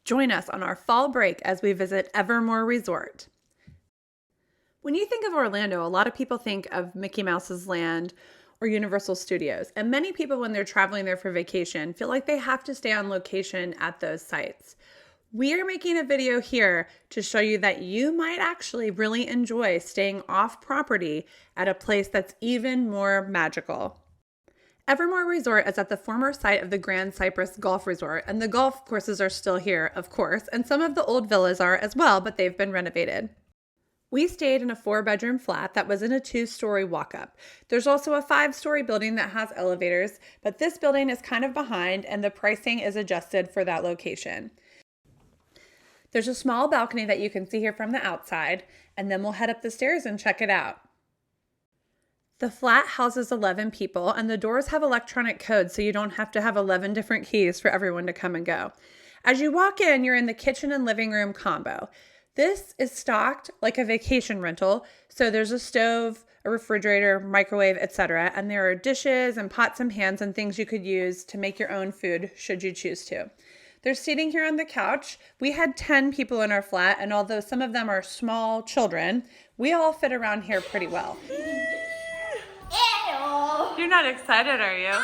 Join us on our fall break as we visit Evermore Resort. When you think of Orlando, a lot of people think of Mickey Mouse's Land or Universal Studios. And many people, when they're traveling there for vacation, feel like they have to stay on location at those sites. We are making a video here to show you that you might actually really enjoy staying off property at a place that's even more magical. Evermore Resort is at the former site of the Grand Cypress Golf Resort, and the golf courses are still here, of course, and some of the old villas are as well, but they've been renovated. We stayed in a 4-bedroom flat that was in a 2-story walk-up. There's also a 5-story building that has elevators, but this building is kind of behind, and the pricing is adjusted for that location. There's a small balcony that you can see here from the outside, and then we'll head up the stairs and check it out. The flat houses 11 people, and the doors have electronic codes, so you don't have to have 11 different keys for everyone to come and go. As you walk in, you're in the kitchen and living room combo. This is stocked like a vacation rental, so there's a stove, a refrigerator, microwave, etc., and there are dishes and pots and pans and things you could use to make your own food should you choose to. There's seating here on the couch. We had 10 people in our flat, and although some of them are small children, we all fit around here pretty well. You're not excited, are you?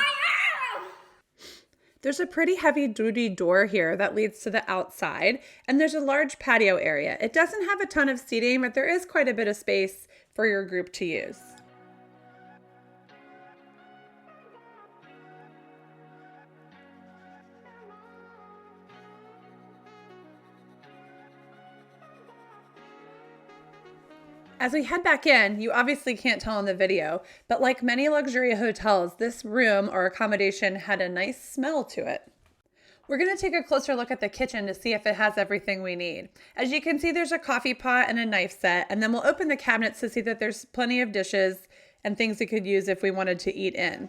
There's a pretty heavy-duty door here that leads to the outside, and there's a large patio area. It doesn't have a ton of seating, but there is quite a bit of space for your group to use. As we head back in, you obviously can't tell in the video, but like many luxury hotels, this room or accommodation had a nice smell to it. We're going to take a closer look at the kitchen to see if it has everything we need. As you can see, there's a coffee pot and a knife set, and then we'll open the cabinets to see that there's plenty of dishes and things we could use if we wanted to eat in.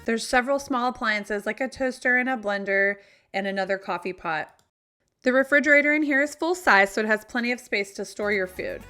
There's several small appliances like a toaster and a blender and another coffee pot. The refrigerator in here is full size, so it has plenty of space to store your food.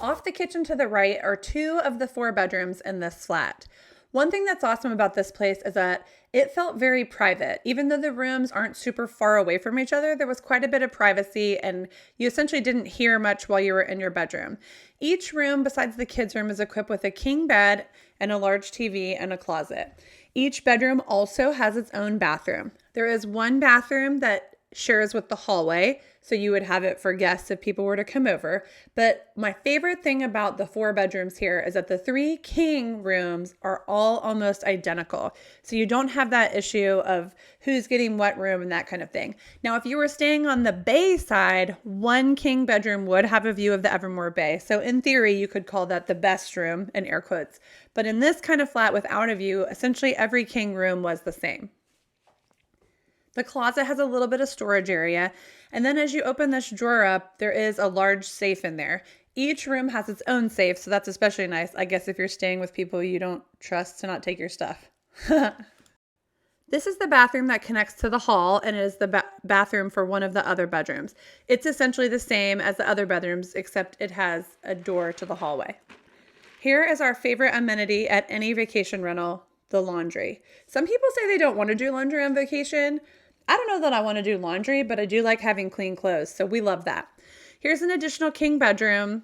Off the kitchen to the right are 2 of the 4 bedrooms in this flat. One thing that's awesome about this place is that it felt very private. Even though the rooms aren't super far away from each other, there was quite a bit of privacy, and you essentially didn't hear much while you were in your bedroom. Each room, besides the kids' room, is equipped with a king bed and a large TV and a closet. Each bedroom also has its own bathroom. There is one bathroom that shares with the hallway, so you would have it for guests if people were to come over. But my favorite thing about the 4 bedrooms here is that the 3 king rooms are all almost identical. So you don't have that issue of who's getting what room and that kind of thing. Now, if you were staying on the bay side, 1 king bedroom would have a view of the Evermore Bay. So in theory, you could call that the best room, in air quotes. But in this kind of flat without a view, essentially every king room was the same. The closet has a little bit of storage area, and then as you open this drawer up, there is a large safe in there. Each room has its own safe, so that's especially nice, I guess, if you're staying with people you don't trust to not take your stuff. This is the bathroom that connects to the hall, and it is the bathroom for one of the other bedrooms. It's essentially the same as the other bedrooms, except it has a door to the hallway. Here is our favorite amenity at any vacation rental, the laundry. Some people say they don't want to do laundry on vacation. I don't know that I want to do laundry, but I do like having clean clothes, so we love that. Here's an additional king bedroom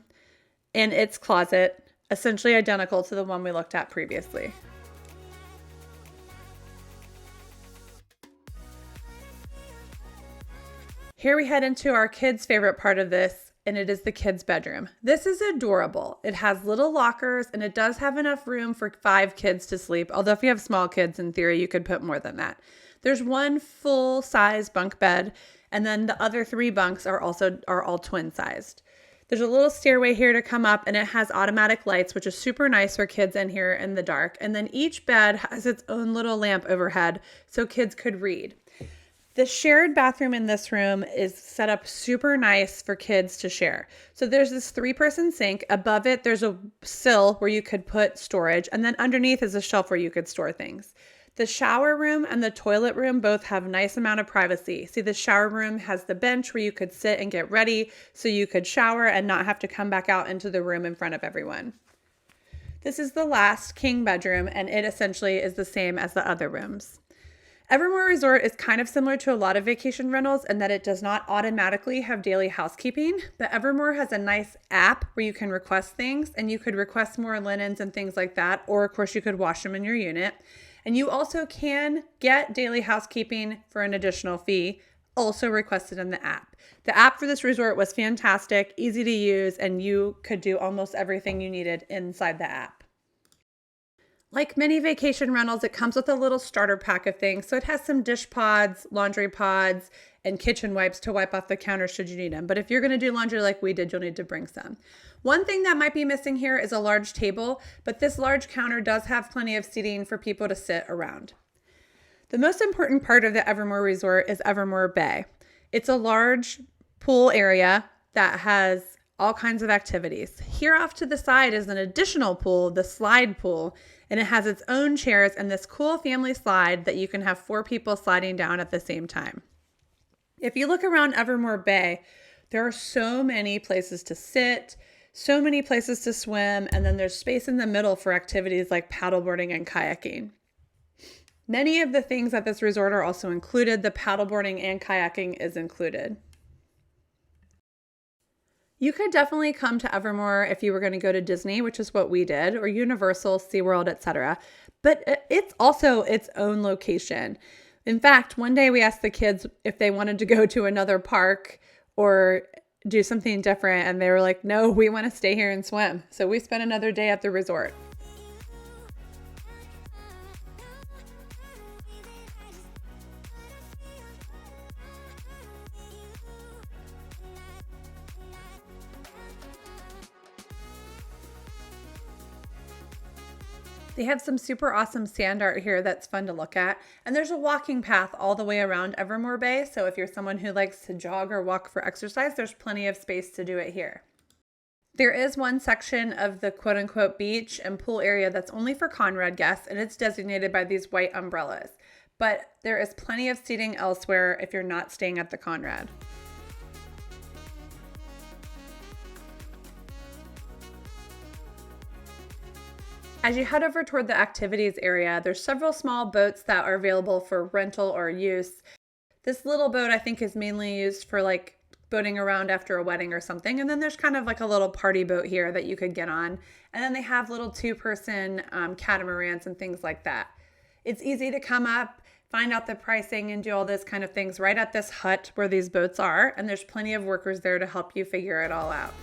and its closet, essentially identical to the one we looked at previously. Here we head into our kids' favorite part of this, and it is the kids' bedroom. This is adorable. It has little lockers, and it does have enough room for 5 kids to sleep, although if you have small kids, in theory, you could put more than that. There's 1 full-size bunk bed, and then the other 3 bunks are all twin-sized. There's a little stairway here to come up, and it has automatic lights, which is super nice for kids in here in the dark. And then each bed has its own little lamp overhead, so kids could read. The shared bathroom in this room is set up super nice for kids to share. So there's this 3-person sink. Above it, there's a sill where you could put storage, and then underneath is a shelf where you could store things. The shower room and the toilet room both have nice amount of privacy. See, the shower room has the bench where you could sit and get ready so you could shower and not have to come back out into the room in front of everyone. This is the last king bedroom, and it essentially is the same as the other rooms. Evermore Resort is kind of similar to a lot of vacation rentals in that it does not automatically have daily housekeeping, but Evermore has a nice app where you can request things, and you could request more linens and things like that, or of course you could wash them in your unit. And you also can get daily housekeeping for an additional fee, also requested in the app. The app for this resort was fantastic, easy to use, and you could do almost everything you needed inside the app. Like many vacation rentals, it comes with a little starter pack of things. So it has some dish pods, laundry pods, and kitchen wipes to wipe off the counter should you need them. But if you're going to do laundry like we did, you'll need to bring some. One thing that might be missing here is a large table, but this large counter does have plenty of seating for people to sit around. The most important part of the Evermore Resort is Evermore Bay. It's a large pool area that has all kinds of activities. Here off to the side is an additional pool, the slide pool, and it has its own chairs and this cool family slide that you can have 4 people sliding down at the same time. If you look around Evermore Bay, there are so many places to sit, so many places to swim, and then there's space in the middle for activities like paddleboarding and kayaking. Many of the things at this resort are also included. The paddleboarding and kayaking is included. You could definitely come to Evermore if you were going to go to Disney, which is what we did, or Universal, SeaWorld, etc. But it's also its own location. In fact, one day we asked the kids if they wanted to go to another park or do something different, and they were like, no, we want to stay here and swim. So we spent another day at the resort. They have some super awesome sand art here that's fun to look at. And there's a walking path all the way around Evermore Bay. So if you're someone who likes to jog or walk for exercise, there's plenty of space to do it here. There is one section of the quote unquote beach and pool area that's only for Conrad guests, and it's designated by these white umbrellas. But there is plenty of seating elsewhere if you're not staying at the Conrad. As you head over toward the activities area, there's several small boats that are available for rental or use. This little boat I think is mainly used for like boating around after a wedding or something. And then there's kind of like a little party boat here that you could get on. And then they have little 2-person catamarans and things like that. It's easy to come up, find out the pricing, and do all this kind of things right at this hut where these boats are. And there's plenty of workers there to help you figure it all out.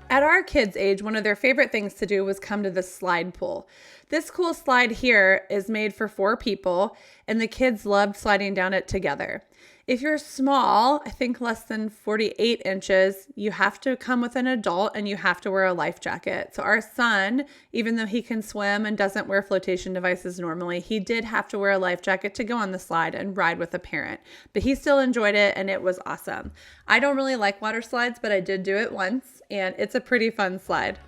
At our kids' age, one of their favorite things to do was come to the slide pool. This cool slide here is made for 4 people, and the kids loved sliding down it together. If you're small, I think less than 48 inches, you have to come with an adult and you have to wear a life jacket. So our son, even though he can swim and doesn't wear flotation devices normally, he did have to wear a life jacket to go on the slide and ride with a parent. But he still enjoyed it and it was awesome. I don't really like water slides, but I did do it once and it's a pretty fun slide.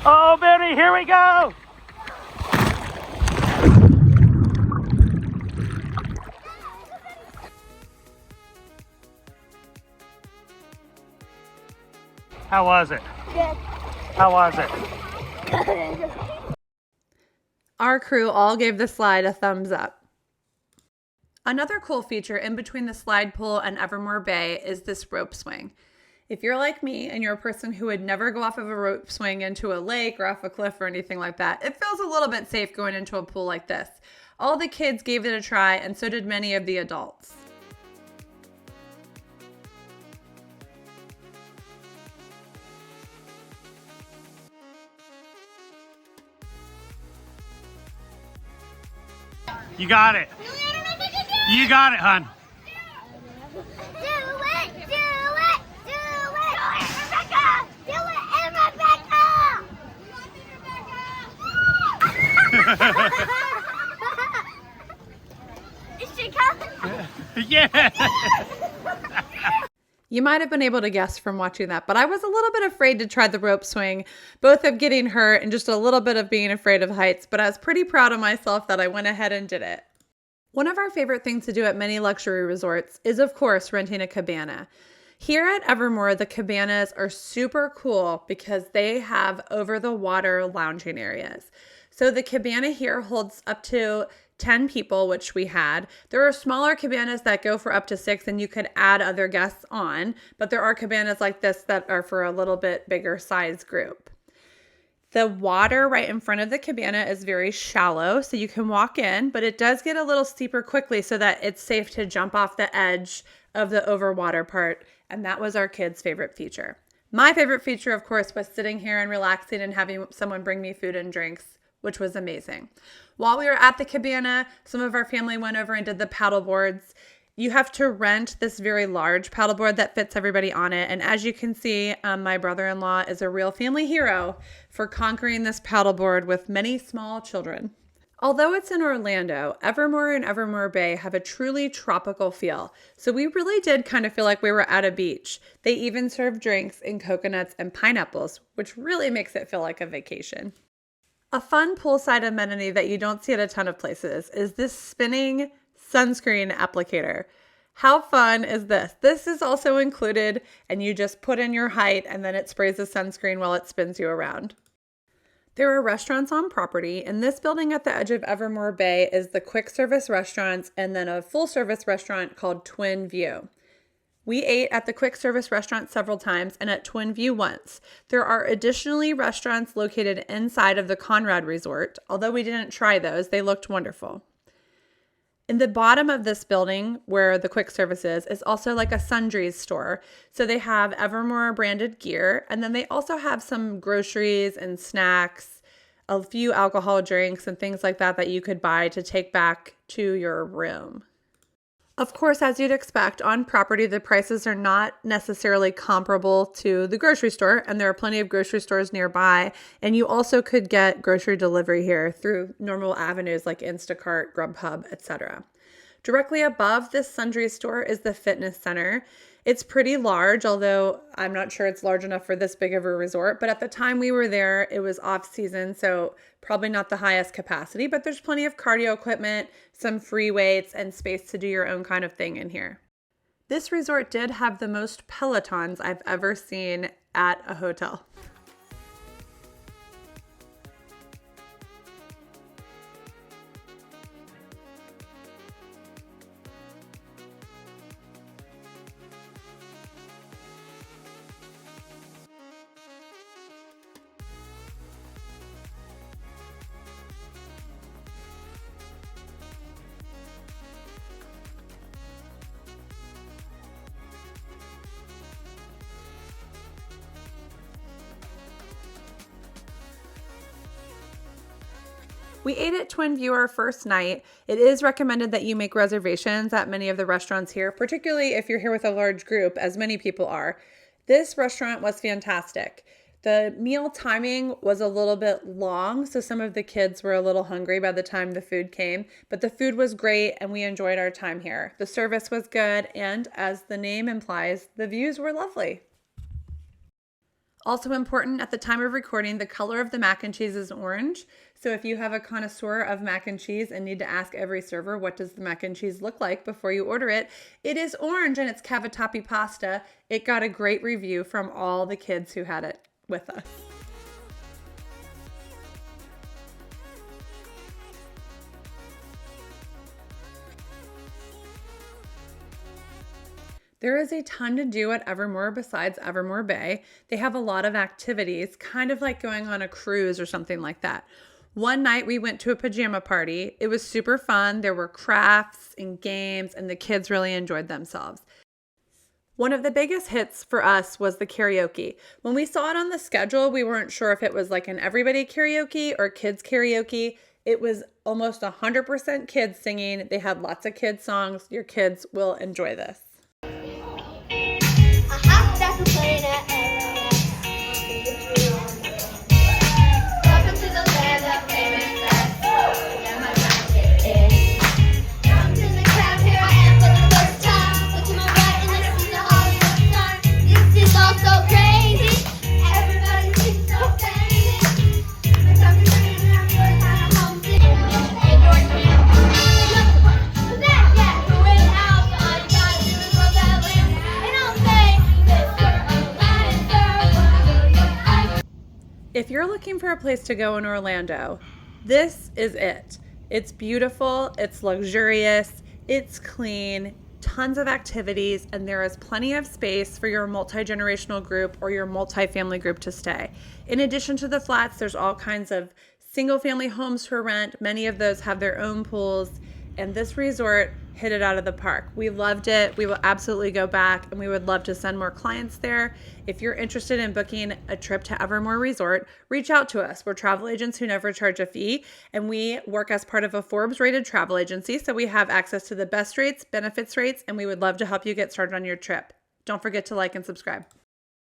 Oh, Benny, here we go! How was it? Good. How was it? Our crew all gave the slide a thumbs up. Another cool feature in between the slide pool and Evermore Bay is this rope swing. If you're like me and you're a person who would never go off of a rope swing into a lake or off a cliff or anything like that, it feels a little bit safe going into a pool like this. All the kids gave it a try, and so did many of the adults. You got it. You got it, hon. Is she coming? Yeah. You might have been able to guess from watching that, but I was a little bit afraid to try the rope swing, both of getting hurt and just a little bit of being afraid of heights, but I was pretty proud of myself that I went ahead and did it. One of our favorite things to do at many luxury resorts is, of course, renting a cabana. Here at Evermore, the cabanas are super cool because they have over-the-water lounging areas. So the cabana here holds up to 10 people, which we had. There are smaller cabanas that go for up to 6, and you could add other guests on, but there are cabanas like this that are for a little bit bigger size group. The water right in front of the cabana is very shallow, so you can walk in, but it does get a little steeper quickly so that it's safe to jump off the edge of the overwater part, and that was our kids' favorite feature. My favorite feature, of course, was sitting here and relaxing and having someone bring me food and drinks, which was amazing. While we were at the cabana, some of our family went over and did the paddle boards. You have to rent this very large paddleboard that fits everybody on it. And as you can see, my brother-in-law is a real family hero for conquering this paddleboard with many small children. Although it's in Orlando, Evermore and Evermore Bay have a truly tropical feel. So we really did kind of feel like we were at a beach. They even serve drinks in coconuts and pineapples, which really makes it feel like a vacation. A fun poolside amenity that you don't see at a ton of places is this spinning sunscreen applicator. How fun is this? This is also included, and you just put in your height and then it sprays the sunscreen while it spins you around. There are restaurants on property, and this building at the edge of Evermore Bay is the quick service restaurants and then a full service restaurant called Twin View. We ate at the quick service restaurant several times and at Twin View once. There are additionally restaurants located inside of the Conrad Resort. Although we didn't try those, they looked wonderful. In the bottom of this building, where the quick service is also like a sundries store. So they have Evermore branded gear, and then they also have some groceries and snacks, a few alcohol drinks and things like that that you could buy to take back to your room. Of course, as you'd expect, on property, the prices are not necessarily comparable to the grocery store, and there are plenty of grocery stores nearby, and you also could get grocery delivery here through normal avenues like Instacart, Grubhub, etc. Directly above this sundries store is the fitness center. It's pretty large, although I'm not sure it's large enough for this big of a resort, but at the time we were there, it was off season, so probably not the highest capacity, but there's plenty of cardio equipment, some free weights, and space to do your own kind of thing in here. This resort did have the most Pelotons I've ever seen at a hotel. We ate at Twin View our first night. It is recommended that you make reservations at many of the restaurants here, particularly if you're here with a large group, as many people are. This restaurant was fantastic. The meal timing was a little bit long, so some of the kids were a little hungry by the time the food came, but the food was great and we enjoyed our time here. The service was good, and as the name implies, the views were lovely. Also important, at the time of recording, the color of the mac and cheese is orange. So if you have a connoisseur of mac and cheese and need to ask every server, what does the mac and cheese look like before you order it? It is orange and it's cavatappi pasta. It got a great review from all the kids who had it with us. There is a ton to do at Evermore besides Evermore Bay. They have a lot of activities, kind of like going on a cruise or something like that. One night we went to a pajama party. It was super fun. There were crafts and games, and the kids really enjoyed themselves. One of the biggest hits for us was the karaoke. When we saw it on the schedule, we weren't sure if it was like an everybody karaoke or kids karaoke. It was almost 100% kids singing. They had lots of kids songs. Your kids will enjoy this. Welcome to the land of famous best. Yeah, my come to the crowd, here I am for the first time. Look to my right and I see the Hollywood star. This is all so crazy. Everybody seems so crazy. My tummy's hurting and I'm really kind of homesick. And your camp. Look back, yeah, we're in the house. All you gotta do is roll that lamp. And I'll say, Mr. Aladdin. If you're looking for a place to go in Orlando, this is it. It's beautiful, it's luxurious, it's clean, tons of activities, and there is plenty of space for your multi-generational group or your multi-family group to stay. In addition to the flats, there's all kinds of single-family homes for rent. Many of those have their own pools, and this resort hit it out of the park. We loved it. We will absolutely go back, and we would love to send more clients there. If you're interested in booking a trip to Evermore Resort, reach out to us. We're travel agents who never charge a fee, and we work as part of a Forbes-rated travel agency, so we have access to the best rates, benefits rates, and we would love to help you get started on your trip. Don't forget to like and subscribe.